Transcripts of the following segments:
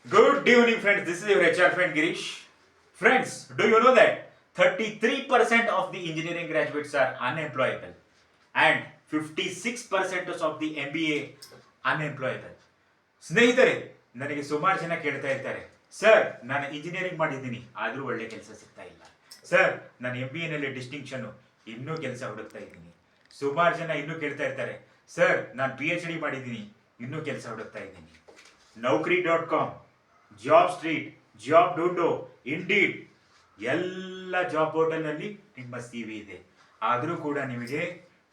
Good evening, friends. This is your HR friend Girish. Friends, do you know that 33% of the engineering graduates are unemployable and 56% of the MBA unemployable? ಸ್ನೇಹಿತರೆ, ನನಗೆ ಸುಮಾರು ಜನ ಕೇಳ್ತಾ ಇರ್ತಾರೆ, sir ನಾನು engineering ಮಾಡಿದ್ದೀನಿ ಆದರೂ ಒಳ್ಳೆ ಕೆಲಸ ಸಿಗ್ತಾ ಇಲ್ಲ, ಸರ್ ನಾನು MBA ನಲ್ಲಿ ಡಿಸ್ಟಿಂಕ್ಷನ್ ಇನ್ನೂ ಕೆಲಸ ಹುಡುಕ್ತಾ ಇದ್ದೀನಿ. ಸುಮಾರು ಜನ ಇನ್ನೂ ಕೇಳ್ತಾ ಇರ್ತಾರೆ, ಸರ್ ನಾನು PhD ಮಾಡಿದ್ದೀನಿ ಇನ್ನೂ ಕೆಲಸ ಹುಡುಕ್ತಾ ಇದ್ದೀನಿ. Naukri.com, ಜಾಬ್ ಸ್ಟ್ರೀಟ್, ಜಾಬ್ ಡೂಡೋ, ಇಂಡೀಡ್ ಎಲ್ಲ ಜಾಬ್ ಪೋರ್ಟಲ್ನಲ್ಲಿ ನಿಮ್ಮ CV ಇದೆ. ಆದರೂ ಕೂಡ ನಿಮಗೆ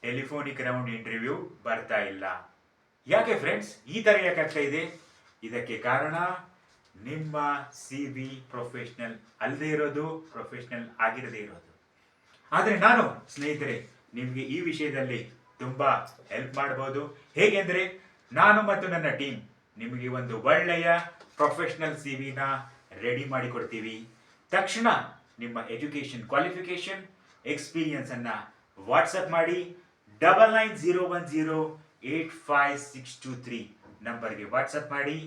ಟೆಲಿಫೋನಿಕ್ ರೌಂಡ್ ಇಂಟರ್ವ್ಯೂ ಬರ್ತಾ ಇಲ್ಲ. ಯಾಕೆ ಫ್ರೆಂಡ್ಸ್ ಈ ಥರ ಯಾಕೆ ಆಗ್ತಾ ಇದೆ? ಇದಕ್ಕೆ ಕಾರಣ ನಿಮ್ಮ CV ಪ್ರೊಫೆಷ್ನಲ್ ಅಲ್ಲದೆ ಇರೋದು, ಪ್ರೊಫೆಷ್ನಲ್ ಆಗಿರದೇ ಇರೋದು. ಆದರೆ ನಾನು ಸ್ನೇಹಿತರೆ ನಿಮಗೆ ಈ ವಿಷಯದಲ್ಲಿ ತುಂಬ ಹೆಲ್ಪ್ ಮಾಡ್ಬೋದು. ಹೇಗೆಂದರೆ ನಾನು ಮತ್ತು ನನ್ನ ಟೀಮ್ ನಿಮಗೆ ಒಂದು ಒಳ್ಳೆಯ ಪ್ರೊಫೆಷ್ನಲ್ CVನ ರೆಡಿ ಮಾಡಿಕೊಡ್ತೀವಿ. ತಕ್ಷಣ ನಿಮ್ಮ ಎಜುಕೇಷನ್ ಕ್ವಾಲಿಫಿಕೇಷನ್ ಎಕ್ಸ್ಪೀರಿಯನ್ಸನ್ನು ವಾಟ್ಸಪ್ ಮಾಡಿ 9901085623 ನಂಬರ್ಗೆ ವಾಟ್ಸಪ್ ಮಾಡಿ.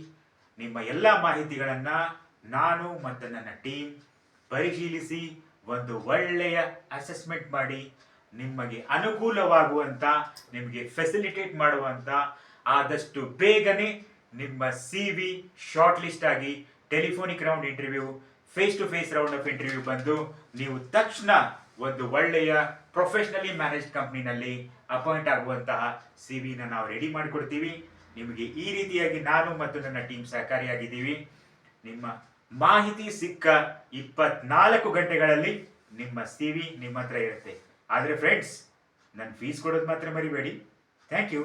ನಿಮ್ಮ ಎಲ್ಲ ಮಾಹಿತಿಗಳನ್ನು ನಾನು ಮತ್ತು ನನ್ನ ಟೀಮ್ ಪರಿಶೀಲಿಸಿ ಒಂದು ಒಳ್ಳೆಯ ಅಸೆಸ್ಮೆಂಟ್ ಮಾಡಿ ನಿಮಗೆ ಅನುಕೂಲವಾಗುವಂಥ, ನಿಮಗೆ ಫೆಸಿಲಿಟೇಟ್ ಮಾಡುವಂಥ ಆದಷ್ಟು ಬೇಗನೆ ನಿಮ್ಮ CV ಶಾರ್ಟ್ ಲಿಸ್ಟ್ ಆಗಿ telephonic round interview, face to face round of interview ಬಂದು ನೀವು ತಕ್ಷಣ ಒಂದು ಒಳ್ಳೆಯ ಪ್ರೊಫೆಷನಲಿ ಮ್ಯಾನೇಜ್ಡ್ ಕಂಪ್ನಿನಲ್ಲಿ ಅಪಾಯಿಂಟ್ ಆಗುವಂತಹ CVನ ನಾವು ರೆಡಿ ಮಾಡಿಕೊಡ್ತೀವಿ. ನಿಮಗೆ ಈ ರೀತಿಯಾಗಿ ನಾನು ಮತ್ತು ನನ್ನ ಟೀಮ್ ಸಹಕಾರಿಯಾಗಿದ್ದೀವಿ. ನಿಮ್ಮ ಮಾಹಿತಿ ಸಿಕ್ಕ 24 ಗಂಟೆಗಳಲ್ಲಿ ನಿಮ್ಮ CV ನಿಮ್ಮ ಹತ್ರ ಇರುತ್ತೆ. ಆದರೆ ಫ್ರೆಂಡ್ಸ್, ನನ್ನ ಫೀಸ್ ಕೊಡೋದು ಮಾತ್ರ ಮರಿಬೇಡಿ. Thank you.